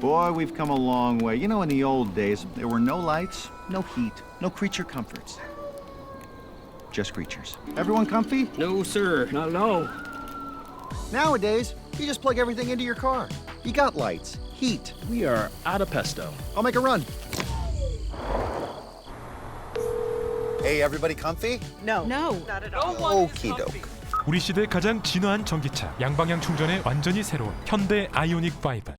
Boy, we've come a long way. You know, in the old days, there were no lights, no heat, no creature comforts. Just creatures. Everyone comfy? No, sir. Not at all. Nowadays, you just plug everything into your car. You got lights, heat. We are out of pesto. I'll make a run. Hey, everybody comfy? No. Not at all. Okie doke. 우리 시대 가장 진화한 전기차, 양방향 충전에 완전히 새로운 현대 아이오닉 5.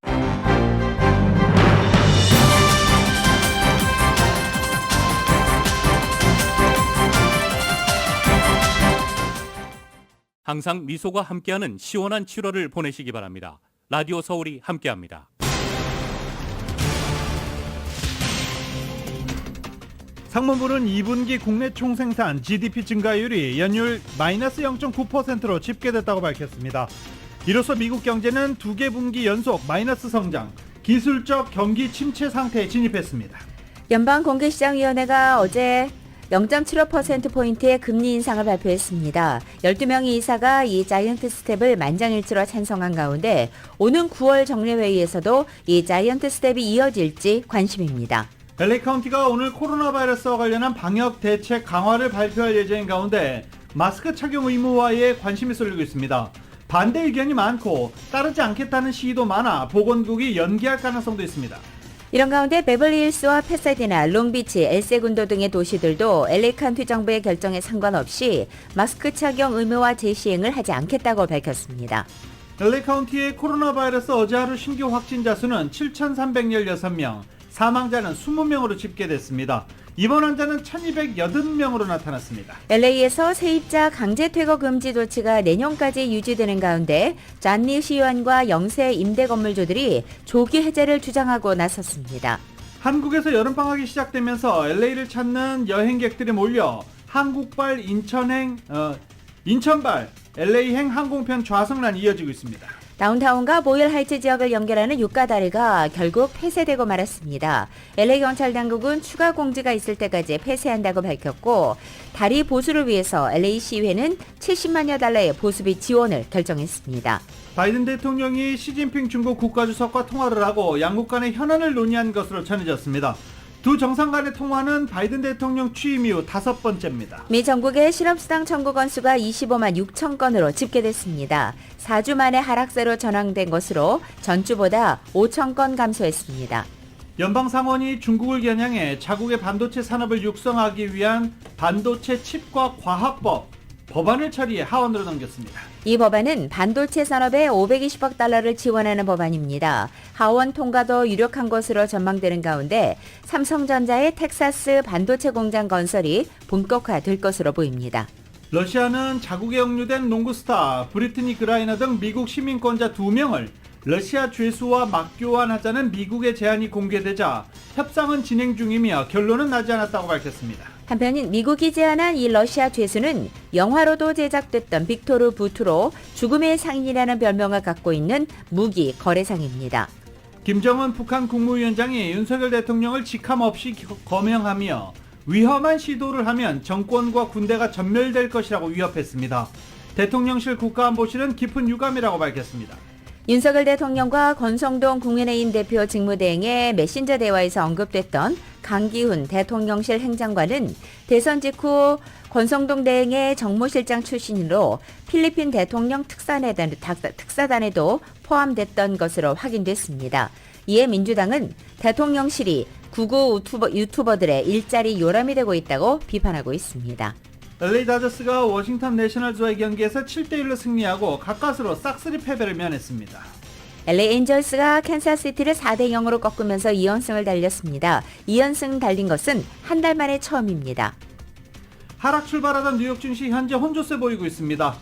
항상 미소가 함께하는 시원한 7월을 보내시기 바랍니다. 라디오 서울이 함께합니다. 상무부는 2분기 국내 총생산 GDP 증가율이 연율 마이너스 0.9%로 집계됐다고 밝혔습니다. 이로써 미국 경제는 2개 분기 연속 마이너스 성장, 기술적 경기 침체 상태에 진입했습니다. 연방공개시장위원회가 어제 0.75%포인트의 금리 인상을 발표했습니다. 12명의 이사가 이 자이언트 스텝을 만장일치로 찬성한 가운데 오는 9월 정례회의에서도 이 자이언트 스텝이 이어질지 관심입니다. LA 카운티가 오늘 코로나 바이러스와 관련한 방역 대책 강화를 발표할 예정인 가운데 마스크 착용 의무화에 관심이 쏠리고 있습니다. 반대 의견이 많고 따르지 않겠다는 시위도 많아 보건국이 연기할 가능성도 있습니다. 이런 가운데 베벌리힐스와 패사디나, 롱비치, 엘세군도 등의 도시들도 LA 카운티 정부의 결정에 상관없이 마스크 착용 의무화 재시행을 하지 않겠다고 밝혔습니다. LA 카운티의 코로나 바이러스 어제 하루 신규 확진자 수는 7,316명, 사망자는 20명으로 집계됐습니다. 입원 환자는 1,280명으로 나타났습니다. LA에서 세입자 강제 퇴거 금지 조치가 내년까지 유지되는 가운데 잔니 시의원과 영세 임대 건물주들이 조기 해제를 주장하고 나섰습니다. 한국에서 여름방학이 시작되면서 LA를 찾는 여행객들이 몰려 한국발 인천발 LA행 항공편 좌석란이 이어지고 있습니다. 다운타운과 모일 하이츠 지역을 연결하는 육가다리가 결국 폐쇄되고 말았습니다. LA 경찰 당국은 추가 공지가 있을 때까지 폐쇄한다고 밝혔고 다리 보수를 위해서 LA 시의회는 70만여 달러의 보수비 지원을 결정했습니다. 바이든 대통령이 시진핑 중국 국가주석과 통화를 하고 양국 간의 현안을 논의한 것으로 전해졌습니다. 두 정상 간의 통화는 바이든 대통령 취임 이후 5번째입니다. 미 전국의 실업수당 청구 건수가 25만 6천 건으로 집계됐습니다. 4주 만에 하락세로 전환된 것으로 전주보다 5천 건 감소했습니다. 연방상원이 중국을 겨냥해 자국의 반도체 산업을 육성하기 위한 반도체 칩과 과학법 법안을 처리해 하원으로 넘겼습니다. 이 법안은 반도체 산업에 520억 달러를 지원하는 법안입니다. 하원 통과도 유력한 것으로 전망되는 가운데 삼성전자의 텍사스 반도체 공장 건설이 본격화될 것으로 보입니다. 러시아는 자국에 억류된 농구 스타 브리트니 그라이너 등 미국 시민권자 2명을 러시아 죄수와 맞교환하자는 미국의 제안이 공개되자 협상은 진행 중이며 결론은 나지 않았다고 밝혔습니다. 한편 미국이 제안한 이 러시아 죄수는 영화로도 제작됐던 빅토르 부트로 죽음의 상인이라는 별명을 갖고 있는 무기 거래상입니다. 김정은 북한 국무위원장이 윤석열 대통령을 직함 없이 거명하며 위험한 시도를 하면 정권과 군대가 전멸될 것이라고 위협했습니다. 대통령실 국가안보실은 깊은 유감이라고 밝혔습니다. 윤석열 대통령과 권성동 국민의힘 대표 직무대행의 메신저 대화에서 언급됐던 강기훈 대통령실 행정관은 대선 직후 권성동 대행의 정무실장 출신으로 필리핀 대통령 특사단에도 포함됐던 것으로 확인됐습니다. 이에 민주당은 대통령실이 구구 유튜버들의 일자리 요람이 되고 있다고 비판하고 있습니다. LA 다저스가 워싱턴 내셔널즈와의 경기에서 7대1로 승리하고 가까스로 싹쓸이 패배를 면했습니다. LA 엔젤스가 캔사스시티를 4대0으로 꺾으면서 2연승을 달렸습니다. 2연승 달린 것은 한 달 만에 처음입니다. 하락 출발하던 뉴욕 증시 현재 혼조세 보이고 있습니다.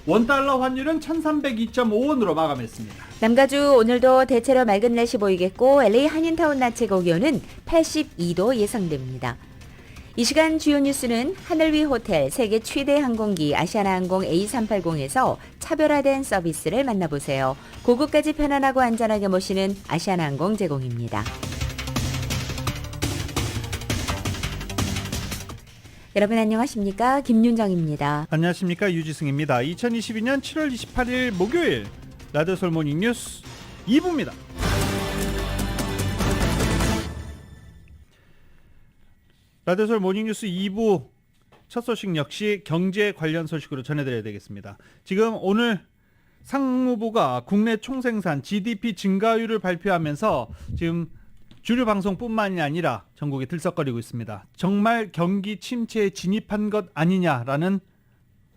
원달러 환율은 1302.5원으로 마감했습니다. 남가주 오늘도 대체로 맑은 날씨 보이겠고 LA 한인타운 낮 최고 기온은 82도 예상됩니다. 이 시간 주요 뉴스는 하늘 위 호텔, 세계 최대 항공기 아시아나항공 A380에서 차별화된 서비스를 만나보세요. 고국까지 편안하고 안전하게 모시는 아시아나항공 제공입니다. 여러분 안녕하십니까? 김윤정입니다. 안녕하십니까? 유지승입니다. 2022년 7월 28일 목요일 라디오 서울 모닝 뉴스 2부입니다. 라디오서울 모닝뉴스 2부 첫 소식 역시 경제 관련 소식으로 전해드려야 되겠습니다. 지금 오늘 상무부가 국내 총생산 GDP 증가율을 발표하면서 지금 주류 방송뿐만이 아니라 전국에 들썩거리고 있습니다. 정말 경기 침체에 진입한 것 아니냐라는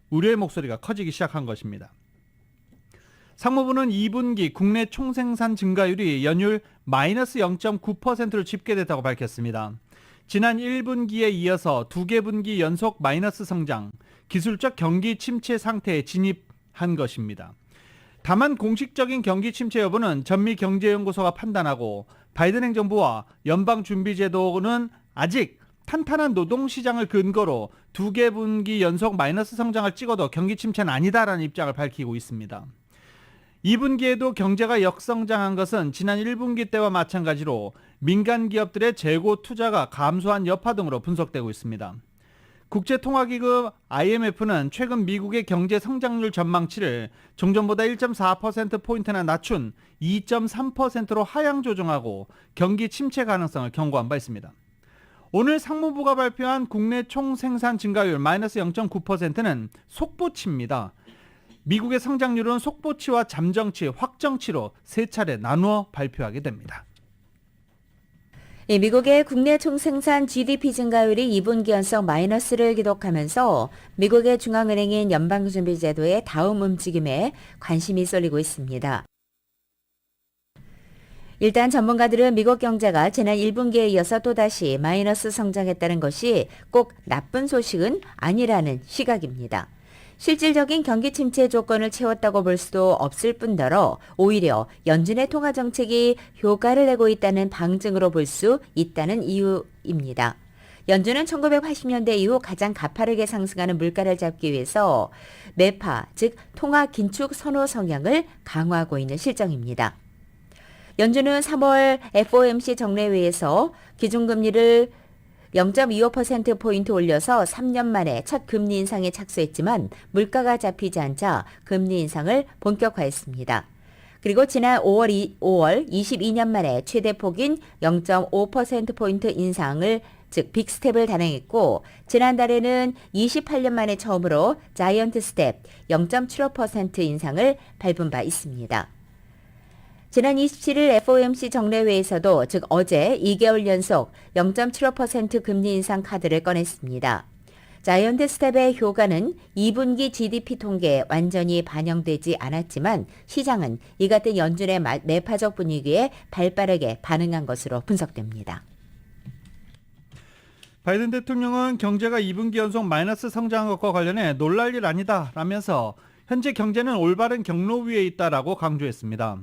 우려의 목소리가 커지기 시작한 것입니다. 상무부는 2분기 국내 총생산 증가율이 연율 마이너스 0.9%로 집계됐다고 밝혔습니다. 지난 1분기에 이어서 2개 분기 연속 마이너스 성장, 기술적 경기 침체 상태에 진입한 것입니다. 다만 공식적인 경기 침체 여부는 전미경제연구소가 판단하고 바이든 행정부와 연방준비제도는 아직 탄탄한 노동시장을 근거로 2개 분기 연속 마이너스 성장을 찍어도 경기 침체는 아니다라는 입장을 밝히고 있습니다. 2분기에도 경제가 역성장한 것은 지난 1분기 때와 마찬가지로 민간 기업들의 재고 투자가 감소한 여파 등으로 분석되고 있습니다. 국제통화기금 IMF는 최근 미국의 경제 성장률 전망치를 종전보다 1.4%포인트나 낮춘 2.3%로 하향 조정하고 경기 침체 가능성을 경고한 바 있습니다. 오늘 상무부가 발표한 국내 총생산 증가율 마이너스 0.9%는 속보치입니다. 미국의 성장률은 속보치와 잠정치, 확정치로 세 차례 나누어 발표하게 됩니다. 미국의 국내 총생산 GDP 증가율이 2분기 연속 마이너스를 기록하면서 미국의 중앙은행인 연방준비제도의 다음 움직임에 관심이 쏠리고 있습니다. 일단 전문가들은 미국 경제가 지난 1분기에 이어서 또다시 마이너스 성장했다는 것이 꼭 나쁜 소식은 아니라는 시각입니다. 실질적인 경기 침체 조건을 채웠다고 볼 수도 없을 뿐더러 오히려 연준의 통화정책이 효과를 내고 있다는 방증으로 볼 수 있다는 이유입니다. 연준은 1980년대 이후 가장 가파르게 상승하는 물가를 잡기 위해서 매파, 즉 통화 긴축 선호 성향을 강화하고 있는 실정입니다. 연준은 3월 FOMC 정례회에서 기준금리를 0.25%포인트 올려서 3년 만에 첫 금리 인상에 착수했지만 물가가 잡히지 않자 금리 인상을 본격화했습니다. 그리고 지난 5월 22년 만에 최대 폭인 0.5%포인트 인상을 즉 빅스텝을 단행했고 지난달에는 28년 만에 처음으로 자이언트 스텝 0.75% 인상을 밟은 바 있습니다. 지난 27일 FOMC 정례회에서도 즉 어제 2개월 연속 0.75% 금리 인상 카드를 꺼냈습니다. 자이언트 스텝의 효과는 2분기 GDP 통계에 완전히 반영되지 않았지만 시장은 이 같은 연준의 매파적 분위기에 발빠르게 반응한 것으로 분석됩니다. 바이든 대통령은 경제가 2분기 연속 마이너스 성장한 것과 관련해 놀랄 일 아니다라면서 현재 경제는 올바른 경로 위에 있다라고 강조했습니다.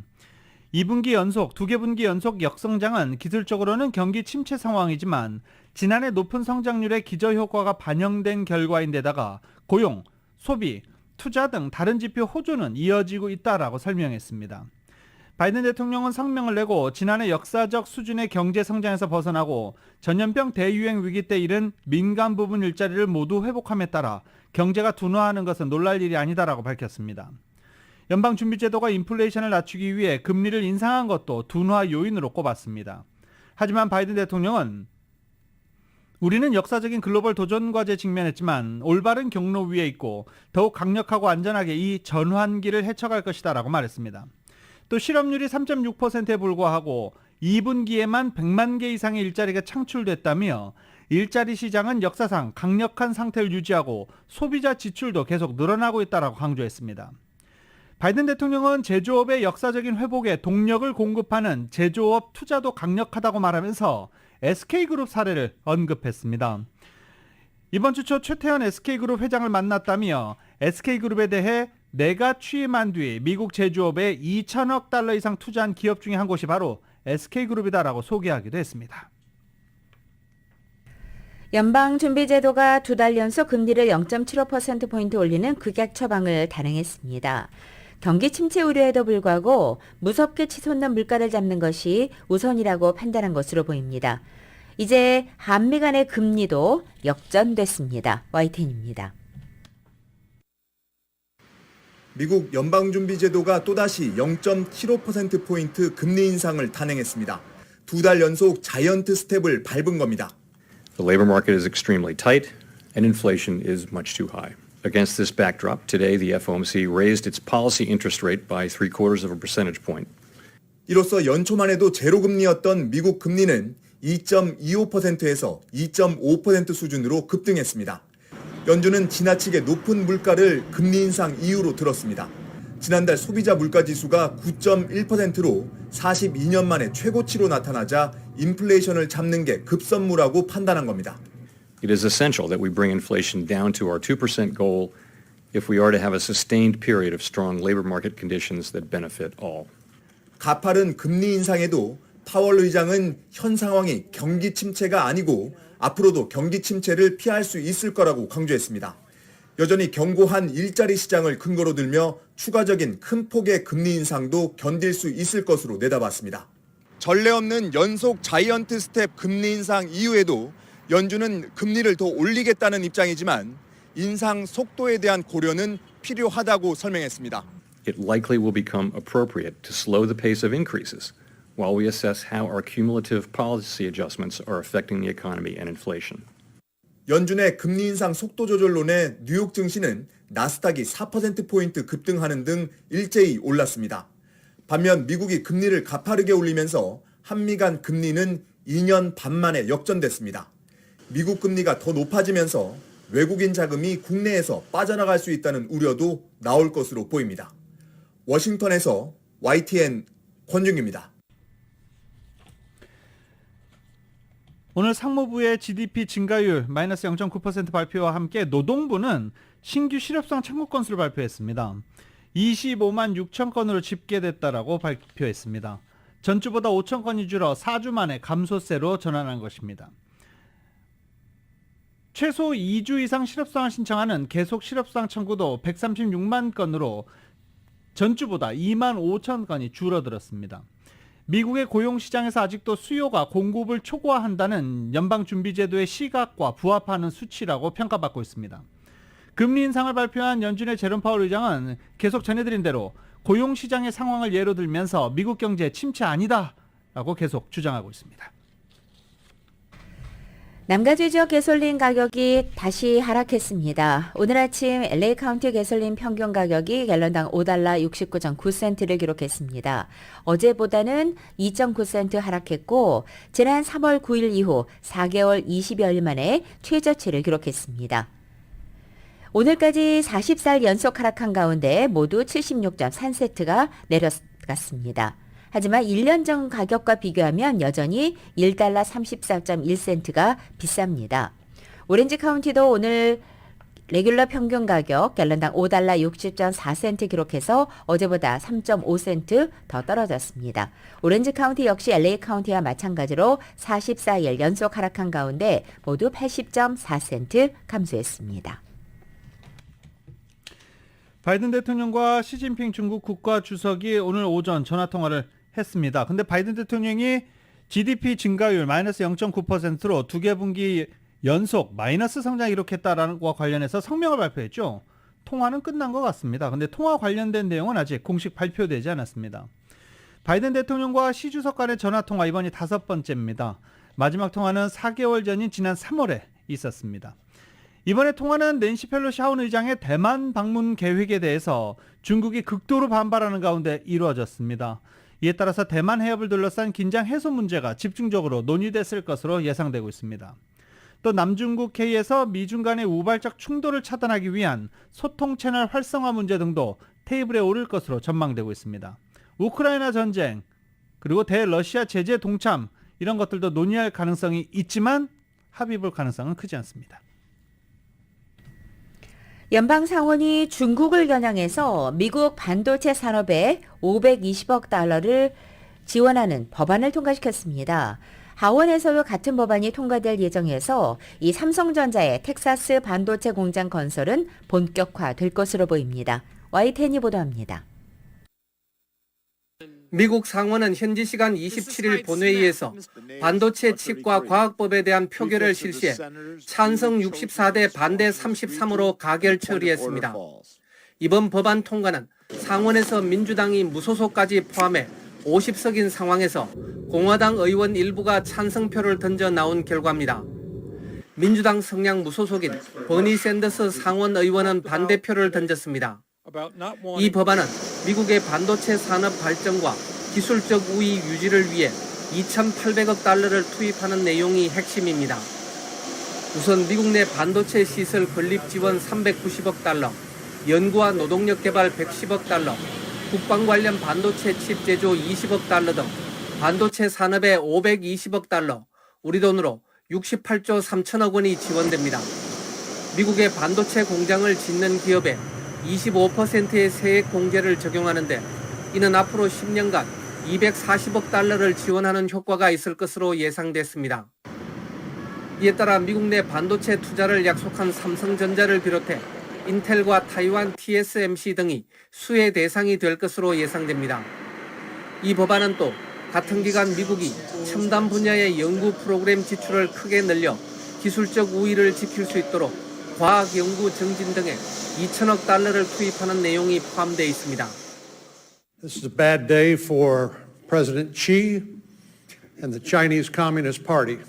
2분기 연속, 2개 분기 연속 역성장은 기술적으로는 경기 침체 상황이지만 지난해 높은 성장률의 기저효과가 반영된 결과인데다가 고용, 소비, 투자 등 다른 지표 호조는 이어지고 있다라고 설명했습니다. 바이든 대통령은 성명을 내고 지난해 역사적 수준의 경제 성장에서 벗어나고 전염병 대유행 위기 때 잃은 민간 부분 일자리를 모두 회복함에 따라 경제가 둔화하는 것은 놀랄 일이 아니다라고 밝혔습니다. 연방준비제도가 인플레이션을 낮추기 위해 금리를 인상한 것도 둔화 요인으로 꼽았습니다. 하지만 바이든 대통령은 우리는 역사적인 글로벌 도전 과제에 직면했지만 올바른 경로 위에 있고 더욱 강력하고 안전하게 이 전환기를 헤쳐갈 것이다 라고 말했습니다. 또 실업률이 3.6%에 불과하고 2분기에만 100만 개 이상의 일자리가 창출됐다며 일자리 시장은 역사상 강력한 상태를 유지하고 소비자 지출도 계속 늘어나고 있다라고 강조했습니다. 바이든 대통령은 제조업의 역사적인 회복에 동력을 공급하는 제조업 투자도 강력하다고 말하면서 SK그룹 사례를 언급했습니다. 이번 주 초 최태원 SK그룹 회장을 만났다며 SK그룹에 대해 내가 취임한 뒤 미국 제조업에 2천억 달러 이상 투자한 기업 중에 한 곳이 바로 SK그룹이다라고 소개하기도 했습니다. 연방준비제도가 2달 연속 금리를 0.75%포인트 올리는 극약 처방을 단행했습니다. 경기 침체 우려에도 불구하고 무섭게 치솟는 물가를 잡는 것이 우선이라고 판단한 것으로 보입니다. 이제 한미 간의 금리도 역전됐습니다. YTN입니다. 미국 연방준비제도가 또다시 0.75%포인트 금리 인상을 단행했습니다. 2달 연속 자이언트 스텝을 밟은 겁니다. The labor market is extremely tight and inflation is much too high. Against this backdrop, today the FOMC raised its policy interest rate by 0.75 percentage point. 이로써 연초만 해도 제로금리였던 미국 금리는 2.25%에서 2.5% 수준으로 급등했습니다. 연준은 지나치게 높은 물가를 금리 인상 이유로 들었습니다. 지난달 소비자 물가지수가 9.1%로 42년 만에 최고치로 나타나자 인플레이션을 잡는 게 급선무라고 판단한 겁니다. It is essential that we bring inflation down to our 2% goal if we are to have a sustained period of strong labor market conditions that benefit all. 가파른 금리 인상에도 파월 의장은 현 상황이 경기 침체가 아니고 앞으로도 경기 침체를 피할 수 있을 거라고 강조했습니다. 여전히 견고한 일자리 시장을 근거로 들며 추가적인 큰 폭의 금리 인상도 견딜 수 있을 것으로 내다봤습니다. 전례 없는 연속 자이언트 스텝 금리 인상 이후에도 연준은 금리를 더 올리겠다는 입장이지만 인상 속도에 대한 고려는 필요하다고 설명했습니다. It likely will become appropriate to slow the pace of increases while we assess how our cumulative policy adjustments are affecting the economy and inflation. 연준의 금리 인상 속도 조절론에 뉴욕 증시는 나스닥이 4%포인트 급등하는 등 일제히 올랐습니다. 반면 미국이 금리를 가파르게 올리면서 한미 간 금리는 2년 반 만에 역전됐습니다. 미국 금리가 더 높아지면서 외국인 자금이 국내에서 빠져나갈 수 있다는 우려도 나올 것으로 보입니다. 워싱턴에서 YTN 권중입니다. 오늘 상무부의 GDP 증가율 마이너스 0.9% 발표와 함께 노동부는 신규 실업상 청구 건수를 발표했습니다. 25만 6천 건으로 집계됐다라고 발표했습니다. 전주보다 5천 건이 줄어 4주 만에 감소세로 전환한 것입니다. 최소 2주 이상 실업상을 신청하는 계속 실업상 청구도 136만 건으로 전주보다 2만 5천 건이 줄어들었습니다. 미국의 고용시장에서 아직도 수요가 공급을 초과한다는 연방준비제도의 시각과 부합하는 수치라고 평가받고 있습니다. 금리 인상을 발표한 연준의 제롬 파월 의장은 계속 전해드린 대로 고용시장의 상황을 예로 들면서 미국 경제 침체 아니다라고 계속 주장하고 있습니다. 남가주 지역 가솔린 가격이 다시 하락했습니다. 오늘 아침 LA 카운티 가솔린 평균 가격이 갤런당 $5 69.9센트를 기록했습니다. 어제보다는 2.9센트 하락했고 지난 3월 9일 이후 4개월 20여일 만에 최저치를 기록했습니다. 오늘까지 40살 연속 하락한 가운데 모두 76.3센트가 내려갔습니다. 하지만 1년 전 가격과 비교하면 여전히 $1 34.1센트가 비쌉니다. 오렌지 카운티도 오늘 레귤러 평균 가격 갤런당 $5 60.4센트 기록해서 어제보다 3.5센트 더 떨어졌습니다. 오렌지 카운티 역시 LA 카운티와 마찬가지로 44일 연속 하락한 가운데 모두 80.4센트 감소했습니다. 바이든 대통령과 시진핑 중국 국가주석이 오늘 오전 전화통화를 했습니다. 근데 바이든 대통령이 GDP 증가율 마이너스 0.9%로 두 개 분기 연속 마이너스 성장 기록했다라는 것과 관련해서 성명을 발표했죠. 통화는 끝난 것 같습니다. 근데 통화 관련된 내용은 아직 공식 발표되지 않았습니다. 바이든 대통령과 시 주석 간의 전화통화 이번이 5번째입니다. 마지막 통화는 4개월 전인 지난 3월에 있었습니다. 이번에 통화는 낸시 펠로시 하원 의장의 대만 방문 계획에 대해서 중국이 극도로 반발하는 가운데 이루어졌습니다. 이에 따라서 대만 해협을 둘러싼 긴장 해소 문제가 집중적으로 논의됐을 것으로 예상되고 있습니다. 또 남중국 회의에서 미중 간의 우발적 충돌을 차단하기 위한 소통 채널 활성화 문제 등도 테이블에 오를 것으로 전망되고 있습니다. 우크라이나 전쟁, 그리고 대러시아 제재 동참 이런 것들도 논의할 가능성이 있지만 합의 볼 가능성은 크지 않습니다. 연방상원이 중국을 겨냥해서 미국 반도체 산업에 $520억 달러를 지원하는 법안을 통과시켰습니다. 하원에서도 같은 법안이 통과될 예정에서 이 삼성전자의 텍사스 반도체 공장 건설은 본격화될 것으로 보입니다. YTN이 보도합니다. 미국 상원은 현지 시간 27일 본회의에서 반도체 칩과 과학법에 대한 표결을 실시해 찬성 64대 반대 33으로 가결 처리했습니다. 이번 법안 통과는 상원에서 민주당이 무소속까지 포함해 50석인 상황에서 공화당 의원 일부가 찬성표를 던져 나온 결과입니다. 민주당 성향 무소속인 버니 샌더스 상원 의원은 반대표를 던졌습니다. 이 법안은 미국의 반도체 산업 발전과 기술적 우위 유지를 위해 2,800억 달러를 투입하는 내용이 핵심입니다. 우선 미국 내 반도체 시설 건립 지원 390억 달러, 연구와 노동력 개발 110억 달러, 국방 관련 반도체 칩 제조 20억 달러 등 반도체 산업에 520억 달러, 우리 돈으로 68조 3천억 원이 지원됩니다. 미국의 반도체 공장을 짓는 기업에 25%의 세액 공제를 적용하는데 이는 앞으로 10년간 240억 달러를 지원하는 효과가 있을 것으로 예상됐습니다. 이에 따라 미국 내 반도체 투자를 약속한 삼성전자를 비롯해 인텔과 타이완 TSMC 등이 수혜 대상이 될 것으로 예상됩니다. 이 법안은 또 같은 기간 미국이 첨단 분야의 연구 프로그램 지출을 크게 늘려 기술적 우위를 지킬 수 있도록 과학 연구 증진 등에 2천억 달러를 투입하는 내용이 포함되어 있습니다. This is a bad day for President Xi and the Chinese Communist Party.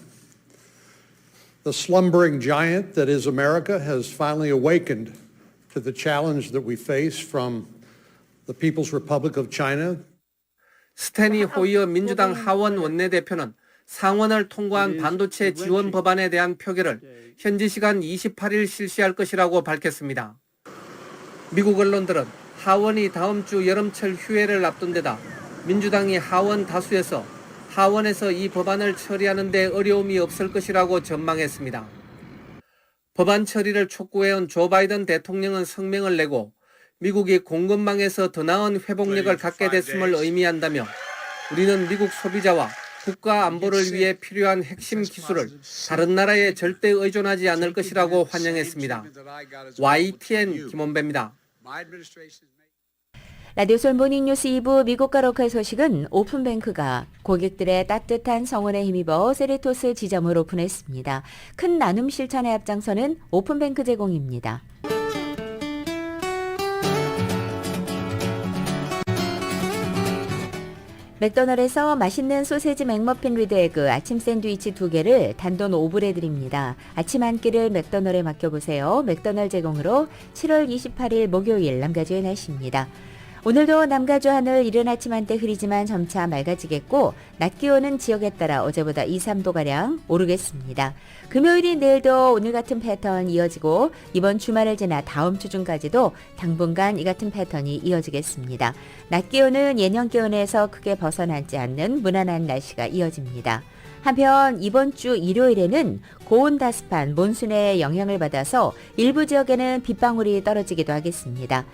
The slumbering giant that is America has finally awakened to the challenge that we face from the People's Republic of China. 스테니 호이어 민주당 하원 원내대표는 상원을 통과한 반도체 지원 법안에 대한 표결을 현지 시간 28일 실시할 것이라고 밝혔습니다. 미국 언론들은 하원이 다음 주 여름철 휴회를 앞둔 데다 민주당이 하원 다수에서 하원에서 이 법안을 처리하는 데 어려움이 없을 것이라고 전망했습니다. 법안 처리를 촉구해온 조 바이든 대통령은 성명을 내고 미국이 공급망에서 더 나은 회복력을 갖게 됐음을 의미한다며 우리는 미국 소비자와 국가 안보를 위해 필요한 핵심 기술을 다른 나라에 절대 의존하지 않을 것이라고 환영했습니다. YTN 김원배입니다. 라디오솔 모닝뉴스 2부 미국과 로컬 소식은 오픈뱅크가 고객들의 따뜻한 성원에 힘입어 세리토스 지점을 오픈했습니다. 큰 나눔 실천에 앞장서는 오픈뱅크 제공입니다. 맥도날드에서 맛있는 소세지 맥머핀 위드 에그 아침 샌드위치 2개를 단돈 5불에 드립니다. 아침 한 끼를 맥도날드에 맡겨보세요. 맥도날드 제공으로 7월 28일 목요일 남가주의 날씨입니다. 오늘도 남가주 하늘 이른 아침 한때 흐리지만 점차 맑아지겠고 낮 기온은 지역에 따라 어제보다 2, 3도가량 오르겠습니다. 금요일인 내일도 오늘 같은 패턴 이어지고 이번 주말을 지나 다음 주 중까지도 당분간 이 같은 패턴이 이어지겠습니다. 낮 기온은 예년 기온에서 크게 벗어나지 않는 무난한 날씨가 이어집니다. 한편 이번 주 일요일에는 고온 다습한 몬순의 영향을 받아서 일부 지역에는 빗방울이 떨어지기도 하겠습니다.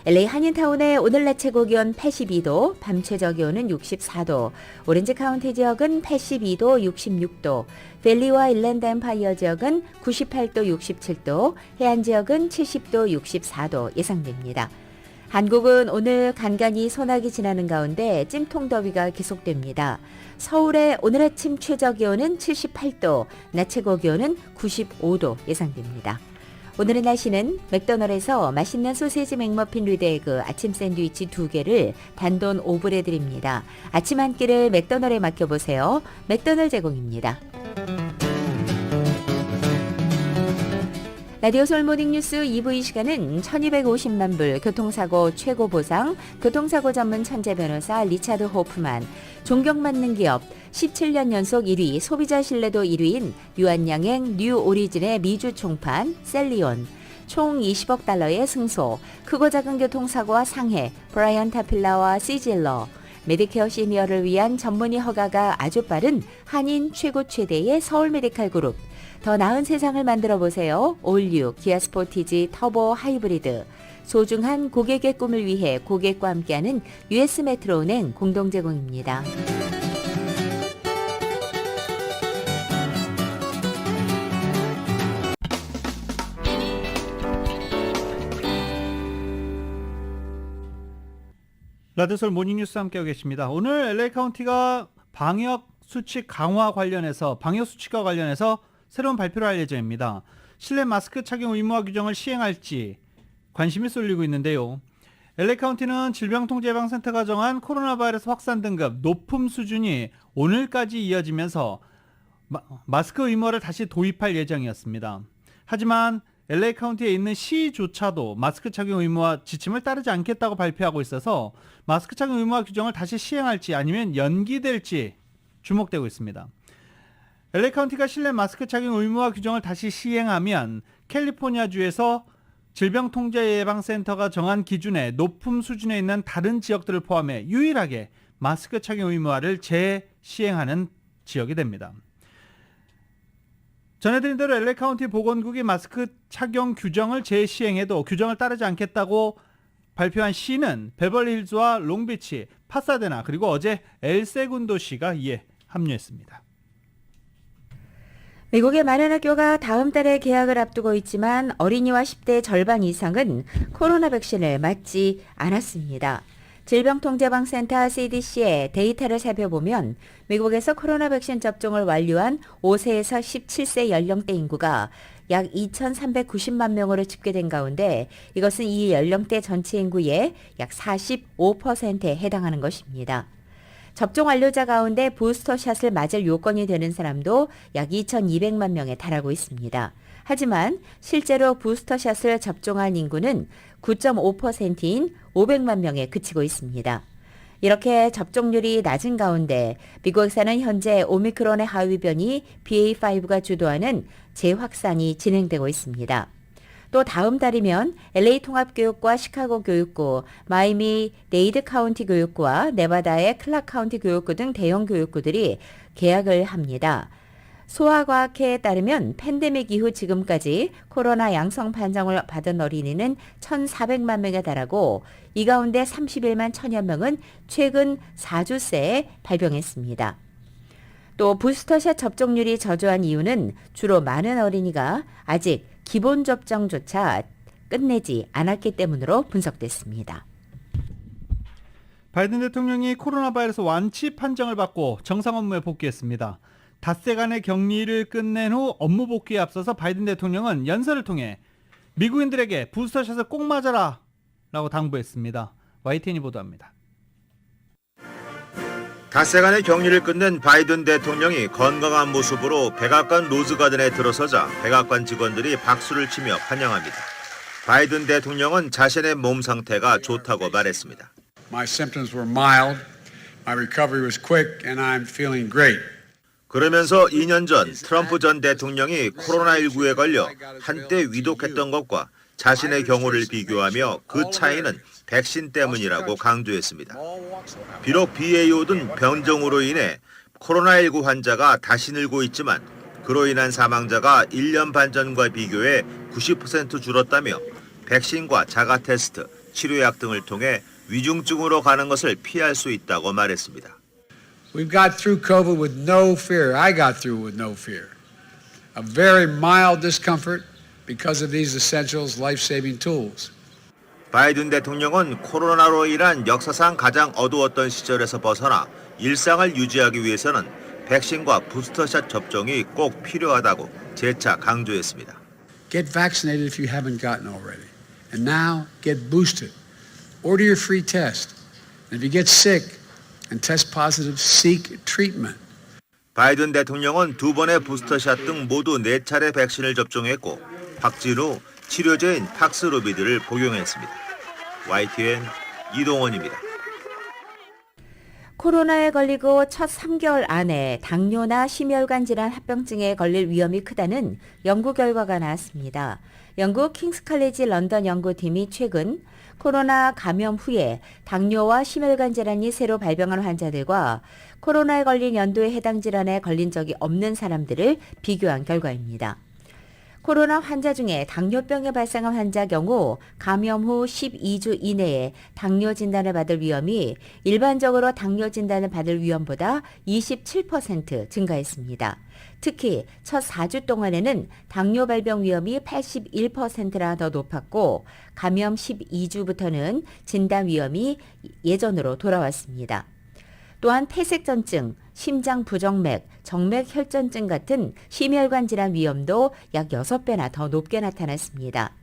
LA 한인타운의 오늘 낮 최고 기온 82도, 밤 최저 기온은 64도, 오렌지 카운티 지역은 82도, 66도, 밸리와 일랜드 엠파이어 지역은 98도, 67도, 해안 지역은 70도, 64도 예상됩니다. 한국은 오늘 간간히 소나기 지나는 가운데 찜통 더위가 계속됩니다. 서울의 오늘 아침 최저 기온은 78도, 낮 최고 기온은 95도 예상됩니다. 오늘의 날씨는 맥도날드에서 맛있는 소세지 맥머핀 위드 에그 아침 샌드위치 2개를 단돈 5불에 드립니다. 아침 한 끼를 맥도날드에 맡겨보세요. 맥도날드 제공입니다. 라디오 솔모닝 뉴스 2부 이 시간은 1250만 불 교통사고 최고 보상, 교통사고 전문 천재 변호사 리차드 호프만, 존경받는 기업 17년 연속 1위 소비자 신뢰도 1위인 유한양행 뉴 오리진의 미주 총판 셀리온, 총 20억 달러의 승소, 크고 작은 교통사고와 상해 브라이언 타필라와 시질러, 메디케어 시니어를 위한 전문의 허가가 아주 빠른 한인 최고 최대의 서울 메디칼 그룹, 더 나은 세상을 만들어 보세요. 올류 기아 스포티지 터보 하이브리드, 소중한 고객의 꿈을 위해 고객과 함께하는 US 메트로은행 공동 제공입니다. 라디오솔 모닝뉴스 함께하고 계십니다. 오늘 LA 카운티가 방역 수칙 강화 관련해서 방역 수칙과 관련해서 새로운 발표를 할 예정입니다. 실내 마스크 착용 의무화 규정을 시행할지, 관심이 쏠리고 있는데요. LA 카운티는 질병통제예방센터가 정한 코로나 바이러스 확산 등급 높음 수준이 오늘까지 이어지면서 마스크 의무화를 다시 도입할 예정이었습니다. 하지만 LA 카운티에 있는 시조차도 마스크 착용 의무화 지침을 따르지 않겠다고 발표하고 있어서 마스크 착용 의무화 규정을 다시 시행할지 아니면 연기될지 주목되고 있습니다. LA 카운티가 실내 마스크 착용 의무화 규정을 다시 시행하면 캘리포니아주에서 질병통제예방센터가 정한 기준의 높음 수준에 있는 다른 지역들을 포함해 유일하게 마스크 착용 의무화를 재시행하는 지역이 됩니다. 전해드린 대로 LA 카운티 보건국이 마스크 착용 규정을 재시행해도 규정을 따르지 않겠다고 발표한 시는 베벌리힐즈와 롱비치, 파사데나 그리고 어제 엘세군도시가 이에 합류했습니다. 미국의 많은 학교가 다음 달에 개학을 앞두고 있지만 어린이와 10대 절반 이상은 코로나 백신을 맞지 않았습니다. 질병통제예방센터 CDC의 데이터를 살펴보면 미국에서 코로나 백신 접종을 완료한 5세에서 17세 연령대 인구가 약 2,390만 명으로 집계된 가운데 이것은 이 연령대 전체 인구의 약 45%에 해당하는 것입니다. 접종 완료자 가운데 부스터샷을 맞을 요건이 되는 사람도 약 2,200만 명에 달하고 있습니다. 하지만 실제로 부스터샷을 접종한 인구는 9.5%인 500만 명에 그치고 있습니다. 이렇게 접종률이 낮은 가운데 미국에서는 현재 오미크론의 하위 변이 BA5가 주도하는 재확산이 진행되고 있습니다. 또 다음 달이면 LA 통합교육과 시카고 교육구, 마이미 데이드 카운티 교육구와 네바다의 클락 카운티 교육구 등 대형 교육구들이 개학을 합니다. 소아과학회에 따르면 팬데믹 이후 지금까지 코로나 양성 판정을 받은 어린이는 1,400만 명에 달하고 이 가운데 31만 1천여 명은 최근 4주 새에 발병했습니다. 또 부스터샷 접종률이 저조한 이유는 주로 많은 어린이가 아직 기본 접종조차 끝내지 않았기 때문으로 분석됐습니다. 바이든 대통령이 코로나 바이러스 완치 판정을 받고 정상 업무에 복귀했습니다. 닷새간의 격리를 끝낸 후 업무 복귀에 앞서서 바이든 대통령은 연설을 통해 미국인들에게 부스터샷을 꼭 맞아라 라고 당부했습니다. YTN이 보도합니다. 닷새간의 격리를 끝낸 바이든 대통령이 건강한 모습으로 백악관 로즈가든에 들어서자 백악관 직원들이 박수를 치며 환영합니다. 바이든 대통령은 자신의 몸 상태가 좋다고 말했습니다. My symptoms were mild, my recovery was quick, and I'm feeling great. 그러면서 2년 전 트럼프 전 대통령이 코로나19에 걸려 한때 위독했던 것과 자신의 경우를 비교하며 그 차이는 백신 때문이라고 강조했습니다. 비록 BA.5 등 변종으로 인해 코로나19 환자가 다시 늘고 있지만 그로 인한 사망자가 1년 반 전과 비교해 90% 줄었다며 백신과 자가 테스트, 치료약 등을 통해 위중증으로 가는 것을 피할 수 있다고 말했습니다. We've got through COVID with no fear. I got through with no fear. A very mild discomfort because of these essentials, life-saving tools. 바이든 대통령은 코로나로 인한 역사상 가장 어두웠던 시절에서 벗어나 일상을 유지하기 위해서는 백신과 부스터샷 접종이 꼭 필요하다고 재차 강조했습니다. Get vaccinated if you haven't gotten already. And now get boosted. Order your free test. And if you get sick and test positive, seek treatment. 바이든 대통령은 2번의 부스터샷 등 모두 4차례 백신을 접종했고 확진 후 치료제인 팍스로비드를 복용했습니다. YTN 이동원입니다. 코로나에 걸리고 첫 3개월 안에 당뇨나 심혈관 질환 합병증에 걸릴 위험이 크다는 연구 결과가 나왔습니다. 영국 킹스 칼리지 런던 연구팀이 최근 코로나 감염 후에 당뇨와 심혈관 질환이 새로 발병한 환자들과 코로나에 걸린 연도에 해당 질환에 걸린 적이 없는 사람들을 비교한 결과입니다. 코로나 환자 중에 당뇨병에 발생한 환자 경우 감염 후 12주 이내에 당뇨 진단을 받을 위험이 일반적으로 당뇨 진단을 받을 위험보다 27% 증가했습니다. 특히 첫 4주 동안에는 당뇨 발병 위험이 81%나 더 높았고 감염 12주부터는 진단 위험이 예전으로 돌아왔습니다. 또한 폐색전증, 심장 부정맥, 정맥 혈전증 같은 심혈관 질환 위험도 약 6배나 더 높게 나타났습니다.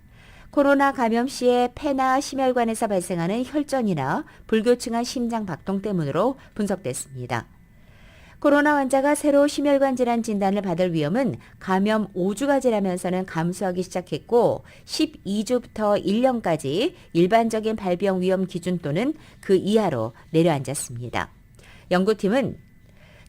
코로나 감염 시에 폐나 심혈관에서 발생하는 혈전이나 불교층한 심장 박동 때문으로 분석됐습니다. 코로나 환자가 새로 심혈관 질환 진단을 받을 위험은 감염 5주가 지나면서는 감소하기 시작했고 12주부터 1년까지 일반적인 발병 위험 기준 또는 그 이하로 내려앉았습니다. 연구팀은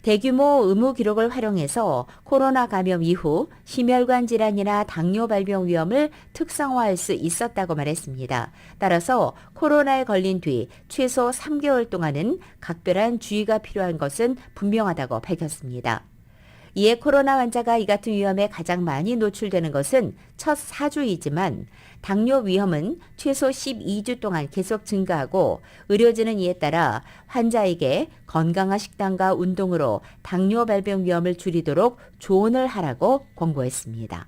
대규모 의무 기록을 활용해서 코로나 감염 이후 심혈관 질환이나 당뇨 발병 위험을 특성화할 수 있었다고 말했습니다. 따라서 코로나에 걸린 뒤 최소 3개월 동안은 각별한 주의가 필요한 것은 분명하다고 밝혔습니다. 이에 코로나 환자가 이 같은 위험에 가장 많이 노출되는 것은 첫 4주이지만 당뇨 위험은 최소 12주 동안 계속 증가하고 의료진은 이에 따라 환자에게 건강한 식단과 운동으로 당뇨 발병 위험을 줄이도록 조언을 하라고 권고했습니다.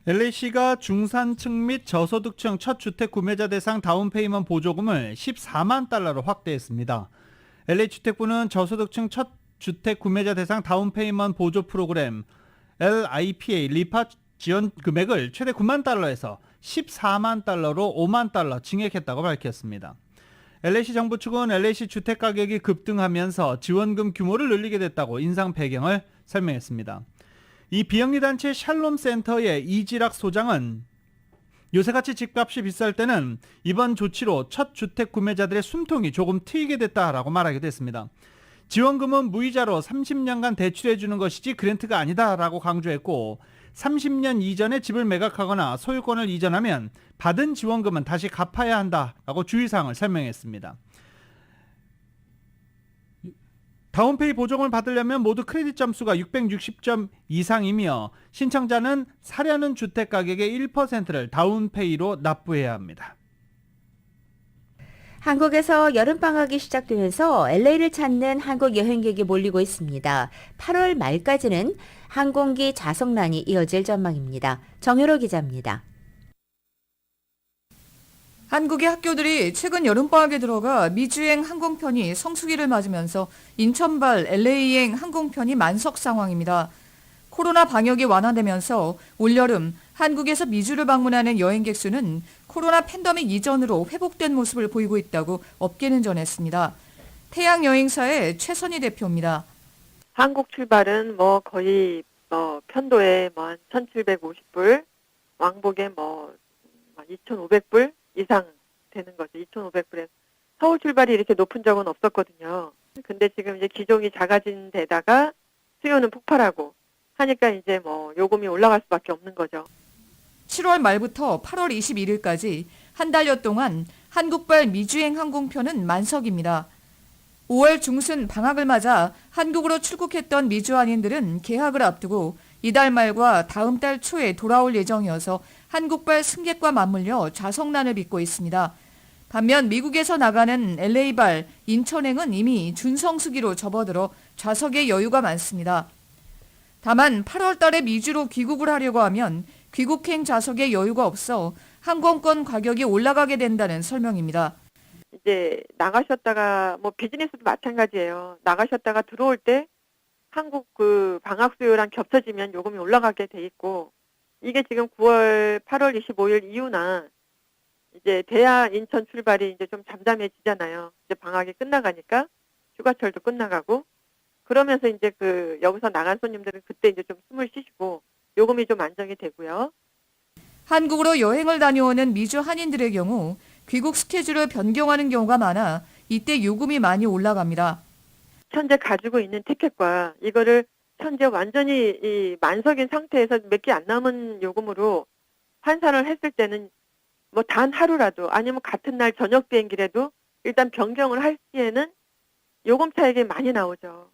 LA시가 중산층 및 저소득층 첫 주택 구매자 대상 다운페이먼트 보조금을 14만 달러로 확대했습니다. LA주택부는 저소득층 첫 주택 구매자 대상 다운페이먼트 보조 프로그램 LIPA 리파 지원 금액을 최대 9만 달러에서 14만 달러로 5만 달러 증액했다고 밝혔습니다. LA시 정부 측은 LA시 주택 가격이 급등하면서 지원금 규모를 늘리게 됐다고 인상 배경을 설명했습니다. 이 비영리단체 샬롬 센터의 이지락 소장은 요새같이 집값이 비쌀 때는 이번 조치로 첫 주택 구매자들의 숨통이 조금 트이게 됐다라고 말하기도 했습니다. 지원금은 무이자로 30년간 대출해 주는 것이지 그랜트가 아니다라고 강조했고 30년 이전에 집을 매각하거나 소유권을 이전하면 받은 지원금은 다시 갚아야 한다라고 주의사항을 설명했습니다. 다운페이 보조금을 받으려면 모두 크레딧 점수가 660점 이상이며 신청자는 사려는 주택 가격의 1%를 다운페이로 납부해야 합니다. 한국에서 여름방학이 시작되면서 LA를 찾는 한국 여행객이 몰리고 있습니다. 8월 말까지는 항공기 좌석란이 이어질 전망입니다. 정효로 기자입니다. 한국의 학교들이 최근 여름방학에 들어가 미주행 항공편이 성수기를 맞으면서 인천발 LA행 항공편이 만석 상황입니다. 코로나 방역이 완화되면서 올여름 한국에서 미주를 방문하는 여행객 수는 코로나 팬데믹 이전으로 회복된 모습을 보이고 있다고 업계는 전했습니다. 태양여행사의 최선희 대표입니다. 한국 출발은 거의 편도에 한 1,750불, 왕복에 2,500불 이상 되는 거죠. 2,500불에 서울 출발이 이렇게 높은 적은 없었거든요. 근데 지금 이제 기종이 작아진 데다가 수요는 폭발하고 하니까 이제 요금이 올라갈 수밖에 없는 거죠. 7월 말부터 8월 21일까지 한 달여 동안 한국발 미주행 항공편은 만석입니다. 5월 중순 방학을 맞아 한국으로 출국했던 미주 한인들은 개학을 앞두고 이달 말과 다음 달 초에 돌아올 예정이어서 한국발 승객과 맞물려 좌석난을 빚고 있습니다. 반면 미국에서 나가는 LA발 인천행은 이미 준성수기로 접어들어 좌석에 여유가 많습니다. 다만 8월 달에 미주로 귀국을 하려고 하면 귀국행 좌석에 여유가 없어 항공권 가격이 올라가게 된다는 설명입니다. 이제 나가셨다가 비즈니스도 마찬가지예요. 나가셨다가 들어올 때 한국 그 방학 수요랑 겹쳐지면 요금이 올라가게 돼 있고 이게 지금 8월 25일 이후나 이제 대야 인천 출발이 이제 좀 잠잠해지잖아요. 이제 방학이 끝나가니까 휴가철도 끝나가고 그러면서 이제 여기서 나간 손님들은 그때 이제 좀 숨을 쉬시고 요금이 좀 안정이 되고요. 한국으로 여행을 다녀오는 미주 한인들의 경우 귀국 스케줄을 변경하는 경우가 많아 이때 요금이 많이 올라갑니다. 현재 가지고 있는 티켓과 이거를 현재 완전히 이 만석인 상태에서 몇 개 안 남은 요금으로 환산을 했을 때는 단 하루라도 아니면 같은 날 저녁 비행기라도 일단 변경을 할 시에는 요금 차익이 많이 나오죠.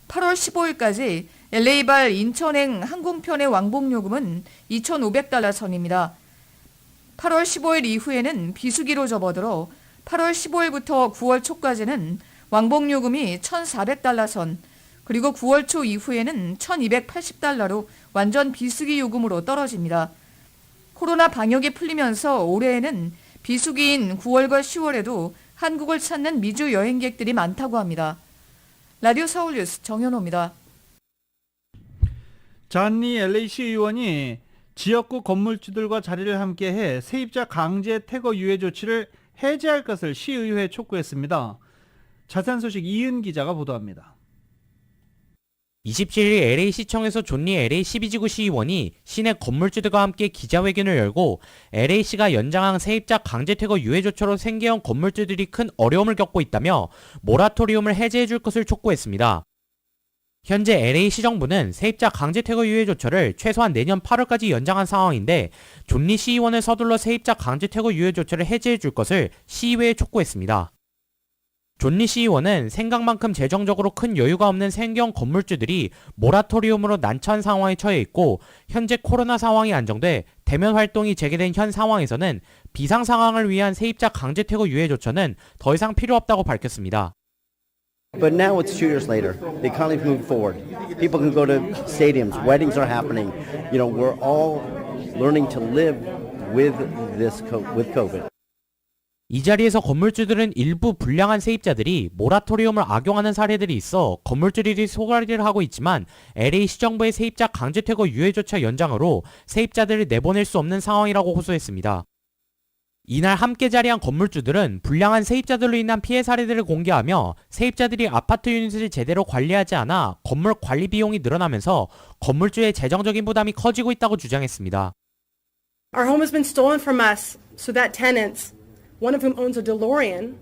8월 15일까지 LA발 인천행 항공편의 왕복 요금은 2,500달러 선입니다. 8월 15일 이후에는 비수기로 접어들어 8월 15일부터 9월 초까지는 왕복 요금이 1,400달러 선, 그리고 9월 초 이후에는 1,280달러로 완전 비수기 요금으로 떨어집니다. 코로나 방역이 풀리면서 올해에는 비수기인 9월과 10월에도 한국을 찾는 미주 여행객들이 많다고 합니다. 라디오 서울뉴스 정현호입니다. 잔니 LA시 의원이 지역구 건물주들과 자리를 함께해 세입자 강제 퇴거 유예 조치를 해제할 것을 시의회에 촉구했습니다. 자세한 소식 이은 기자가 보도합니다. 27일 LA시청에서 존리 LA12지구 시의원이 시내 건물주들과 함께 기자회견을 열고 LA시가 연장한 세입자 강제 퇴거 유예 조처로 생계형 건물주들이 큰 어려움을 겪고 있다며 모라토리움을 해제해 줄 것을 촉구했습니다. 현재 LA시정부는 세입자 강제 퇴거 유예 조처를 최소한 내년 8월까지 연장한 상황인데 존리 시의원을 서둘러 세입자 강제 퇴거 유예 조처를 해제해 줄 것을 시의회에 촉구했습니다. 존리 시의원은 생각만큼 재정적으로 큰 여유가 없는 생계형 건물주들이 모라토리움으로 난처한 상황에 처해 있고 현재 코로나 상황이 안정돼 대면 활동이 재개된 현 상황에서는 비상 상황을 위한 세입자 강제 퇴거 유예 조처는 더 이상 필요 없다고 밝혔습니다. But now it's 2 years later. The economy's moved forward. People can go to stadiums. Weddings are happening. You know, we're all learning to live with COVID. 이 자리에서 건물주들은 일부 불량한 세입자들이 모라토리움을 악용하는 사례들이 있어 건물주들이 소갈이를 하고 있지만 LA시정부의 세입자 강제 퇴거 유예 조처 연장으로 세입자들을 내보낼 수 없는 상황이라고 호소했습니다. 이날 함께 자리한 건물주들은 불량한 세입자들로 인한 피해 사례들을 공개하며 세입자들이 아파트 유닛을 제대로 관리하지 않아 건물 관리 비용이 늘어나면서 건물주의 재정적인 부담이 커지고 있다고 주장했습니다. Our home has been stolen from us so that tenants, one of whom owns a DeLorean,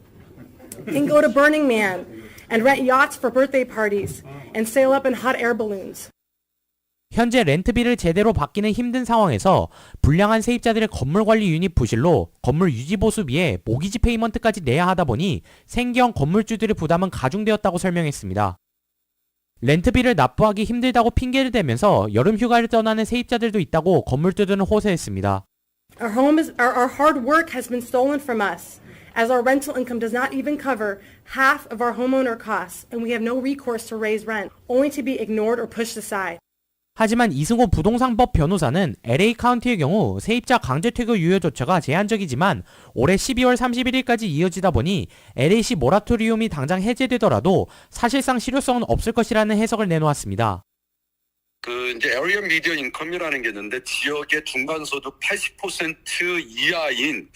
can go to Burning Man and rent yachts for birthday parties and sail up in hot air balloons. 현재 렌트비를 제대로 받기는 힘든 상황에서 불량한 세입자들의 건물관리 유닛 부실로 건물 유지보수비에 모기지 페이먼트까지 내야 하다 보니 생계형 건물주들의 부담은 가중되었다고 설명했습니다. 렌트비를 납부하기 힘들다고 핑계를 대면서 여름 휴가를 떠나는 세입자들도 있다고 건물주들은 호소했습니다. Our hard work has been stolen from us, as our rental income does not even cover half of our homeowner costs, and we have no recourse to raise rent, only to be ignored or pushed aside. 하지만 이승호 부동산법 변호사는 LA 카운티의 경우 세입자 강제 퇴거 유예 조처가 제한적이지만 올해 12월 31일까지 이어지다 보니 LA시 모라토리움이 당장 해제되더라도 사실상 실효성은 없을 것이라는 해석을 내놓았습니다. 이제 에리어 미디어 인컴이라는 게 있는데 지역의 중간 소득 80% 이하인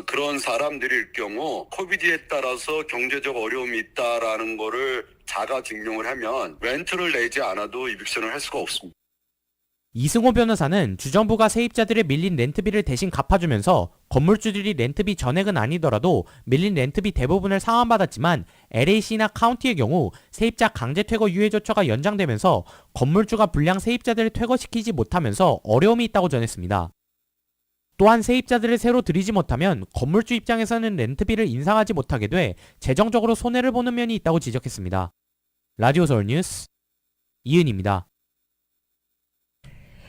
그런 사람들일 경우 코비드에 따라서 경제적 어려움이 있다라는 거를 자가 증명을 하면 렌트를 내지 않아도 이빅션을 할 수가 없습니다. 이승호 변호사는 주정부가 세입자들의 밀린 렌트비를 대신 갚아주면서 건물주들이 렌트비 전액은 아니더라도 밀린 렌트비 대부분을 상환받았지만 LA시나 카운티의 경우 세입자 강제 퇴거 유예 조처가 연장되면서 건물주가 불량 세입자들을 퇴거시키지 못하면서 어려움이 있다고 전했습니다. 또한 세입자들을 새로 들이지 못하면 건물주 입장에서는 렌트비를 인상하지 못하게 돼 재정적으로 손해를 보는 면이 있다고 지적했습니다. 라디오 서울 뉴스 이은입니다.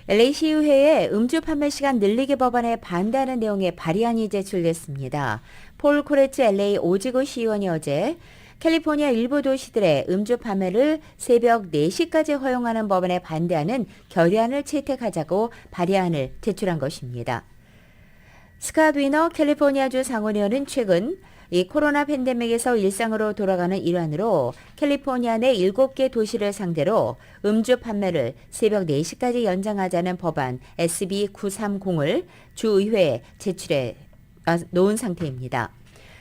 LA시의회에 음주 판매 시간 늘리기 법안에 반대하는 내용의 발의안이 제출됐습니다. 폴 코레츠 LA 5지구 시의원이 어제 캘리포니아 일부 도시들의 음주 판매를 새벽 4시까지 허용하는 법안에 반대하는 결의안을 채택하자고 발의안을 제출한 것입니다. 스캇 위너 캘리포니아주 상원의원은 최근 이 코로나 팬데믹에서 일상으로 돌아가는 일환으로 캘리포니아 내 7개 도시를 상대로 음주 판매를 새벽 4시까지 연장하자는 법안 SB 930을 주의회에 제출해 놓은 상태입니다.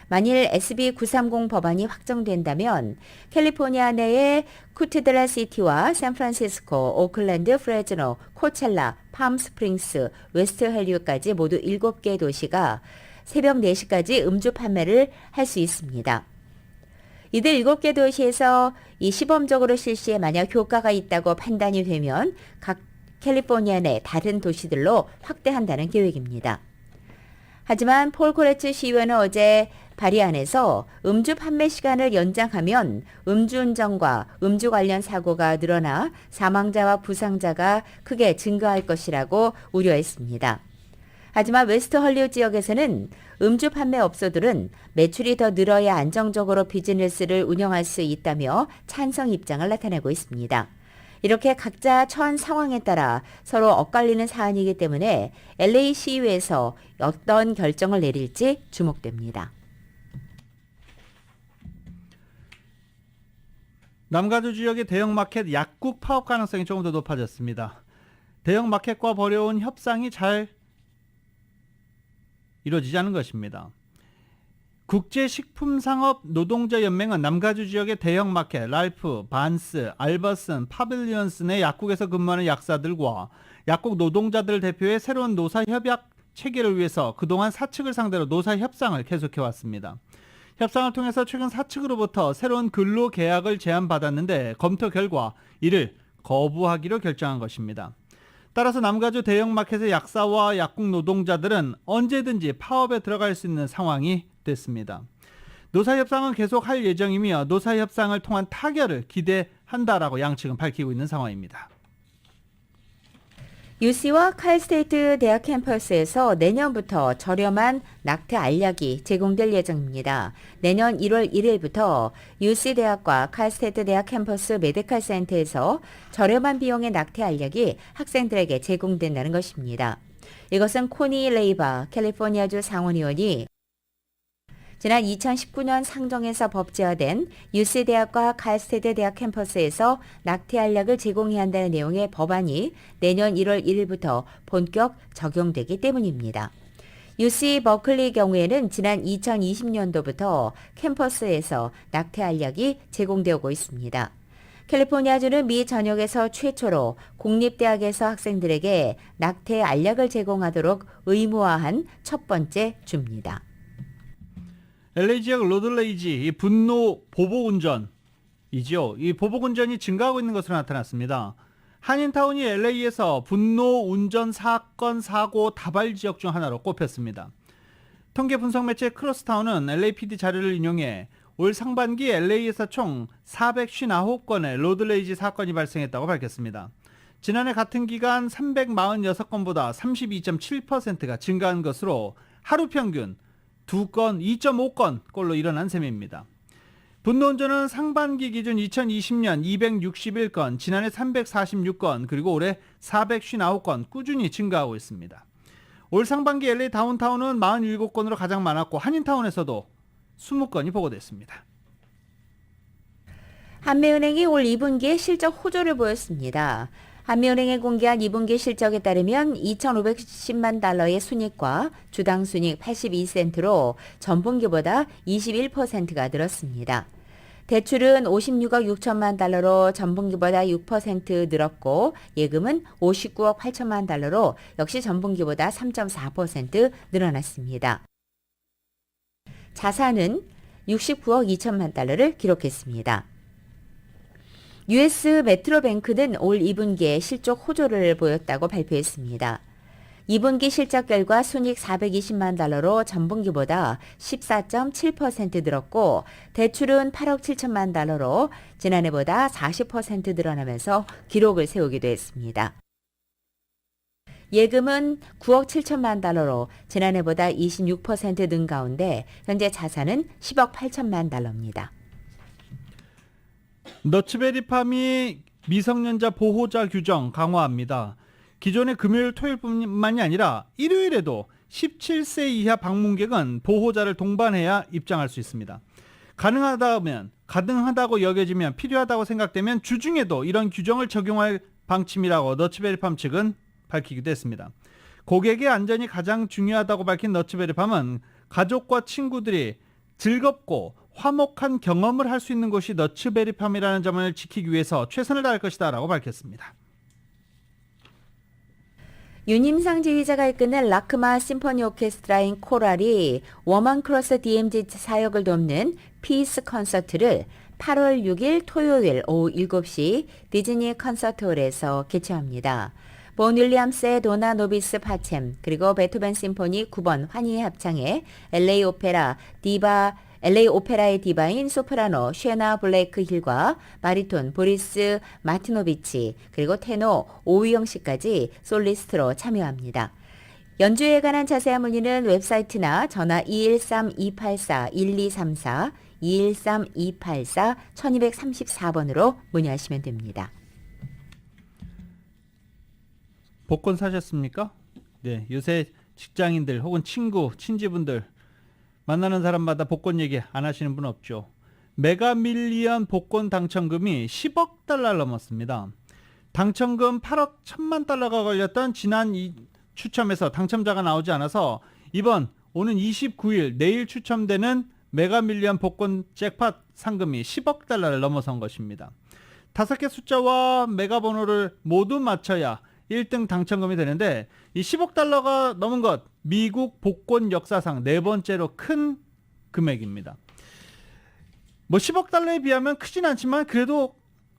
만일 SB 930 법안이 확정된다면 캘리포니아 내의 쿠트드라 시티와 샌프란시스코, 오클랜드, 프레즈노, 코첼라, 팜스프링스, 웨스트 헬리우드까지 모두 7개 도시가 새벽 4시까지 음주 판매를 할 수 있습니다. 이들 7개 도시에서 이 시범적으로 실시에 만약 효과가 있다고 판단이 되면 각 캘리포니아 내 다른 도시들로 확대한다는 계획입니다. 하지만 폴 코레츠 시의원은 어제 발의안에서 음주 판매 시간을 연장하면 음주운전과 음주 관련 사고가 늘어나 사망자와 부상자가 크게 증가할 것이라고 우려했습니다. 하지만 웨스트 헐리우드 지역에서는 음주 판매 업소들은 매출이 더 늘어야 안정적으로 비즈니스를 운영할 수 있다며 찬성 입장을 나타내고 있습니다. 이렇게 각자 처한 상황에 따라 서로 엇갈리는 사안이기 때문에 LA 시의회에서 어떤 결정을 내릴지 주목됩니다. 남가주 지역의 대형마켓 약국 파업 가능성이 조금 더 높아졌습니다. 대형 마켓과 벌여온 협상이 잘 이루어지지 않은 것입니다. 국제식품산업노동자연맹은 남가주 지역의 대형 마켓, 랄프, 반스, 알버슨, 파빌리언스 내 약국에서 근무하는 약사들과 약국 노동자들 대표의 새로운 노사협약 체결을 위해서 그동안 사측을 상대로 노사협상을 계속해왔습니다. 협상을 통해서 최근 사측으로부터 새로운 근로계약을 제안받았는데 검토 결과 이를 거부하기로 결정한 것입니다. 따라서 남가주 대형마켓의 약사와 약국 노동자들은 언제든지 파업에 들어갈 수 있는 상황이 됐습니다. 노사협상은 계속할 예정이며 노사협상을 통한 타결을 기대한다라고 양측은 밝히고 있는 상황입니다. UC와 칼스테이트 대학 캠퍼스에서 내년부터 저렴한 낙태 알약이 제공될 예정입니다. 내년 1월 1일부터 UC 대학과 칼스테이트 대학 캠퍼스 메디컬 센터에서 저렴한 비용의 낙태 알약이 학생들에게 제공된다는 것입니다. 이것은 코니 레이바 캘리포니아주 상원의원이 지난 2019년 상정에서 법제화된 UC 대학과 칼스테이트 대학 캠퍼스에서 낙태 알약을 제공해야 한다는 내용의 법안이 내년 1월 1일부터 본격 적용되기 때문입니다. UC 버클리 경우에는 지난 2020년도부터 캠퍼스에서 낙태 알약이 제공되고 있습니다. 캘리포니아주는 미 전역에서 최초로 공립대학에서 학생들에게 낙태 알약을 제공하도록 의무화한 첫 번째 주입니다. LA 지역 로드레이지 분노 보복운전이죠. 이 보복운전이 증가하고 있는 것으로 나타났습니다. 한인타운이 LA에서 분노 운전 사건 사고 다발 지역 중 하나로 꼽혔습니다. 통계 분석 매체 크로스타운은 LAPD 자료를 인용해 올 상반기 LA에서 총 459건의 로드레이지 사건이 발생했다고 밝혔습니다. 지난해 같은 기간 346건보다 32.7%가 증가한 것으로 하루 평균 2건, 2.5건꼴로 일어난 셈입니다. 분노운전은 상반기 기준 2020년 261건, 지난해 346건, 그리고 올해 459건 꾸준히 증가하고 있습니다. 올 상반기 LA 다운타운은 47건으로 가장 많았고 한인타운에서도 20건이 보고됐습니다. 한미은행이 올 2분기에 실적 호조를 보였습니다. 한미은행이 공개한 2분기 실적에 따르면 2,510만 달러의 순이익과 주당 순이익 82센트로 전분기보다 21%가 늘었습니다. 대출은 56억 6천만 달러로 전분기보다 6% 늘었고 예금은 59억 8천만 달러로 역시 전분기보다 3.4% 늘어났습니다. 자산은 69억 2천만 달러를 기록했습니다. US 메트로뱅크는 올 2분기에 실적 호조를 보였다고 발표했습니다. 2분기 실적 결과 순이익 420만 달러로 전분기보다 14.7% 늘었고 대출은 8억 7천만 달러로 지난해보다 40% 늘어나면서 기록을 세우기도 했습니다. 예금은 9억 7천만 달러로 지난해보다 26% 는 가운데 현재 자산은 10억 8천만 달러입니다. 너츠베리팜이 미성년자 보호자 규정 강화합니다. 기존의 금요일 토요일뿐만이 아니라 일요일에도 17세 이하 방문객은 보호자를 동반해야 입장할 수 있습니다. 가능하다고 여겨지면 필요하다고 생각되면 주중에도 이런 규정을 적용할 방침이라고 너츠베리팜 측은 밝히기도 했습니다. 고객의 안전이 가장 중요하다고 밝힌 너츠베리팜은 가족과 친구들이 즐겁고 화목한 경험을 할 수 있는 곳이 너츠베리팜이라는 점을 지키기 위해서 최선을 다할 것이다 라고 밝혔습니다. 윤임상 지휘자가 이끄는 라크마 심포니 오케스트라인 코랄이 워먼 크로스 DMZ 사역을 돕는 피스 콘서트를 8월 6일 토요일 오후 7시 디즈니 콘서트홀에서 개최합니다. 본 윌리엄스의 도나 노비스 파쳔 그리고 베토벤 심포니 9번 환희의 합창에 LA 오페라의 디바인 소프라노 쉐나 블레이크 힐과 바리톤 보리스 마티노비치 그리고 테너 오유영 씨까지 솔리스트로 참여합니다. 연주에 관한 자세한 문의는 웹사이트나 전화 213-284-1234, 213-284-1234번으로 문의하시면 됩니다. 복권 사셨습니까? 네, 요새 직장인들 혹은 친지분들 만나는 사람마다 복권 얘기 안 하시는 분 없죠. 메가밀리언 복권 당첨금이 10억 달러를 넘었습니다. 당첨금 8억 1천만 달러가 걸렸던 지난 추첨에서 당첨자가 나오지 않아서 이번 오는 29일 내일 추첨되는 메가밀리언 복권 잭팟 상금이 10억 달러를 넘어선 것입니다. 5개 숫자와 메가번호를 모두 맞춰야 1등 당첨금이 되는데 이 10억 달러가 넘은 것, 미국 복권 역사상 4번째로 큰 금액입니다. 뭐 10억 달러에 비하면 크진 않지만 그래도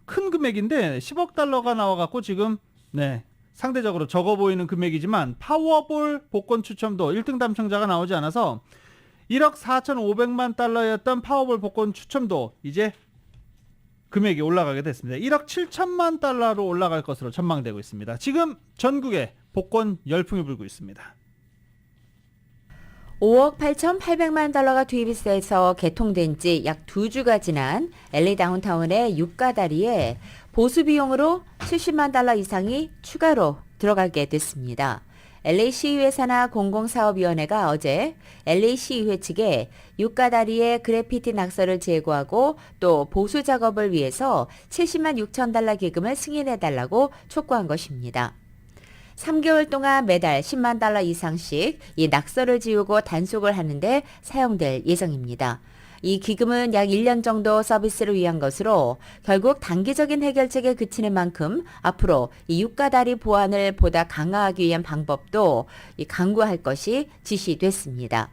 큰 금액인데 10억 달러가 나와갖고 지금 상대적으로 적어 보이는 금액이지만 파워볼 복권 추첨도 1등 당첨자가 나오지 않아서 1억 4,500만 달러였던 파워볼 복권 추첨도 이제 금액이 올라가게 됐습니다. 1억 7천만 달러로 올라갈 것으로 전망되고 있습니다. 지금 전국에 복권 열풍이 불고 있습니다. 5억 8,800만 달러가 투입돼서 개통된 지 약 2주가 지난 LA 다운타운의 유가다리에 보수 비용으로 70만 달러 이상이 추가로 들어가게 됐습니다. LA 시의회 산하 공공사업위원회가 어제 LA 시의회 측에 유가다리의 그래피티 낙서를 제거하고 또 보수 작업을 위해서 70만 6천 달러 기금을 승인해달라고 촉구한 것입니다. 3개월 동안 매달 10만 달러 이상씩 이 낙서를 지우고 단속을 하는데 사용될 예정입니다. 이 기금은 약 1년 정도 서비스를 위한 것으로 결국 단기적인 해결책에 그치는 만큼 앞으로 이 유가다리 보안을 보다 강화하기 위한 방법도 강구할 것이 지시됐습니다.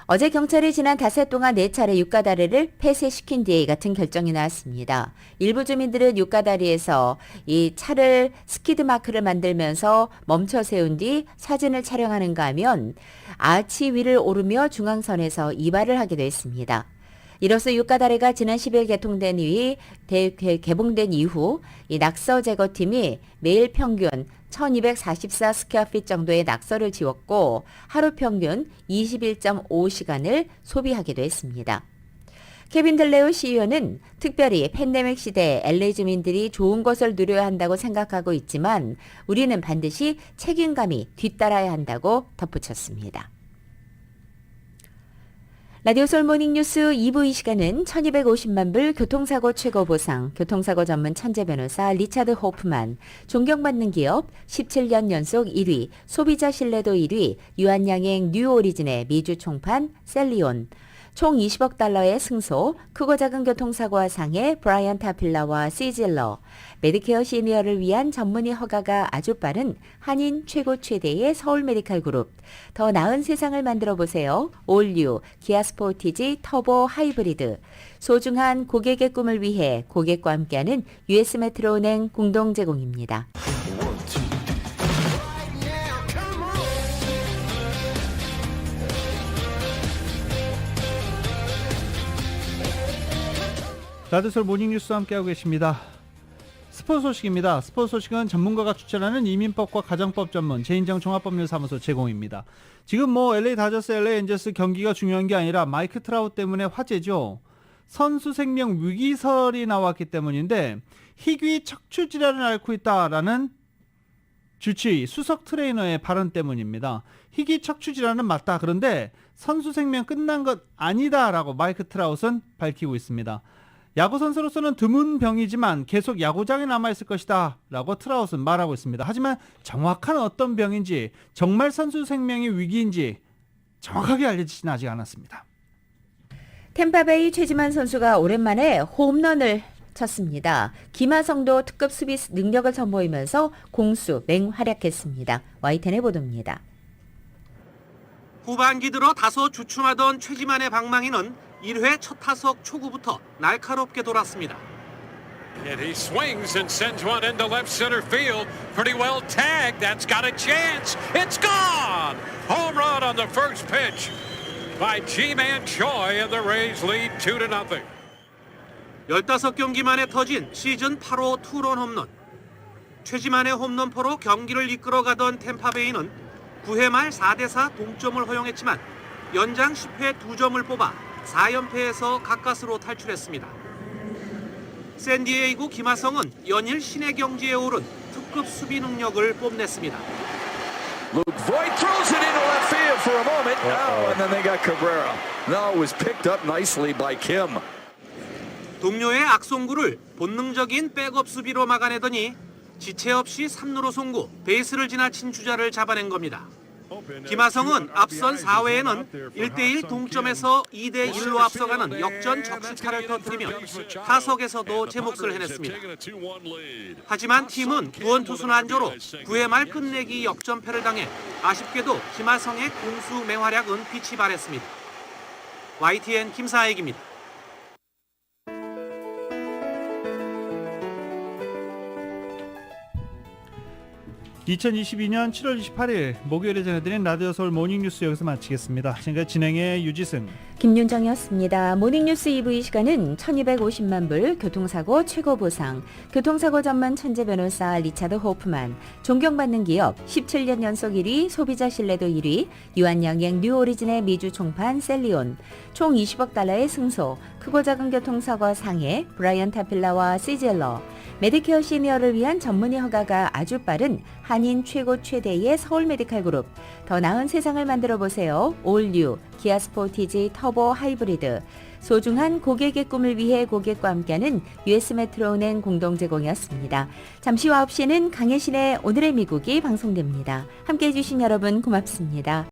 어제 경찰이 지난 닷새 동안 4차례 유가다리를 폐쇄시킨 뒤에 같은 결정이 나왔습니다. 일부 주민들은 유가다리에서 이 차를 스키드마크를 만들면서 멈춰 세운 뒤 사진을 촬영하는가 하면 아치 위를 오르며 중앙선에서 이발을 하기도 했습니다. 이로써 유가다리가 지난 10일 개봉된 이후 이 낙서 제거팀이 매일 평균 1244 스퀘어핏 정도의 낙서를 지웠고 하루 평균 21.5시간을 소비하기도 했습니다. 케빈 들레오 CEO는 특별히 팬데믹 시대에 LA 주민들이 좋은 것을 누려야 한다고 생각하고 있지만 우리는 반드시 책임감이 뒤따라야 한다고 덧붙였습니다. 라디오 솔 모닝뉴스 2부 이 시간은 1250만 불 교통사고 최고 보상, 교통사고 전문 천재 변호사 리차드 호프만, 존경받는 기업 17년 연속 1위, 소비자 신뢰도 1위, 유한양행 뉴오리진의 미주 총판 셀리온, 총 20억 달러의 승소, 크고 작은 교통사고와 상해 브라이언 타필라와 시질러, 메디케어 시니어를 위한 전문의 허가가 아주 빠른 한인 최고 최대의 서울 메디칼 그룹, 더 나은 세상을 만들어 보세요. 올류, 기아 스포티지 터보 하이브리드, 소중한 고객의 꿈을 위해 고객과 함께하는 US 메트로은행 공동 제공입니다. 라디오솔 모닝뉴스와 함께하고 계십니다. 스포츠 소식입니다. 스포츠 소식은 전문가가 추천하는 이민법과 가정법 전문 제인정 종합법률사무소 제공입니다. 지금 LA 다저스, LA 엔젤스 경기가 중요한 게 아니라 마이크 트라우트 때문에 화제죠. 선수 생명 위기설이 나왔기 때문인데 희귀 척추 질환을 앓고 있다라는 주치의 수석 트레이너의 발언 때문입니다. 희귀 척추 질환은 맞다. 그런데 선수 생명 끝난 것 아니다라고 마이크 트라웃은 밝히고 있습니다. 야구 선수로서는 드문 병이지만 계속 야구장에 남아있을 것이다 라고 트라웃은 말하고 있습니다. 하지만 정확한 어떤 병인지, 정말 선수 생명의 위기인지 정확하게 알려지지는 아직 않았습니다. 템파베이 최지만 선수가 오랜만에 홈런을 쳤습니다. 김하성도 특급 수비 능력을 선보이면서 공수 맹활약했습니다. YTN의 보도입니다. 후반기 들어 다소 주춤하던 최지만의 방망이는 1회 첫 타석 초구부터 날카롭게 돌았습니다. And he swings and sends one into left center field. Pretty well tagged. That's got a chance. It's gone. Home run on the first pitch by G-Man Choi, and the Rays lead 2-0. 15경기 만에 터진 시즌 8호 투런 홈런. 최지만의 홈런포로 경기를 이끌어가던 템파베이는 9회 말 4대4 동점을 허용했지만 연장 10회 2점을 뽑아 4연패에서 가까스로 탈출했습니다. 샌디에이고 김하성은 연일 신의 경지에 오른 특급 수비 능력을 뽐냈습니다. Luke Voit throws it into left field for a moment. Now and then they got Cabrera. Now it was picked up nicely by Kim. 동료의 악송구를 본능적인 백업 수비로 막아내더니 지체 없이 3루로 송구, 베이스를 지나친 주자를 잡아낸 겁니다. 김하성은 앞선 4회에는 1대1 동점에서 2대1로 앞서가는 역전 적시타를 터뜨리며 타석에서도 제 몫을 해냈습니다. 하지만 팀은 구원투수 난조로 9회 말 끝내기 역전패를 당해 아쉽게도 김하성의 공수 맹활약은 빛이 발했습니다. YTN 김사익입니다. 2022년 7월 28일 목요일에 전해드린 라디오 서울 모닝뉴스 여기서 마치겠습니다. 지금까지 진행의 유지승, 김윤정이었습니다. 모닝뉴스 2부 이 시간은 1250만 불 교통사고 최고 보상, 교통사고 전문 천재 변호사 리차드 호프만, 존경받는 기업 17년 연속 1위, 소비자 신뢰도 1위, 유한양행 뉴오리진의 미주 총판 셀리온, 총 20억 달러의 승소, 크고 작은 교통사고 상해, 브라이언 타필라와 시젤러, 메디케어 시니어를 위한 전문의 허가가 아주 빠른 한인 최고 최대의 서울 메디칼 그룹, 더 나은 세상을 만들어 보세요. 올뉴 기아 스포티지 터보 하이브리드, 소중한 고객의 꿈을 위해 고객과 함께하는 US 메트로은행 공동 제공이었습니다. 잠시 후 9시에는 강혜신의 오늘의 미국이 방송됩니다. 함께해 주신 여러분 고맙습니다.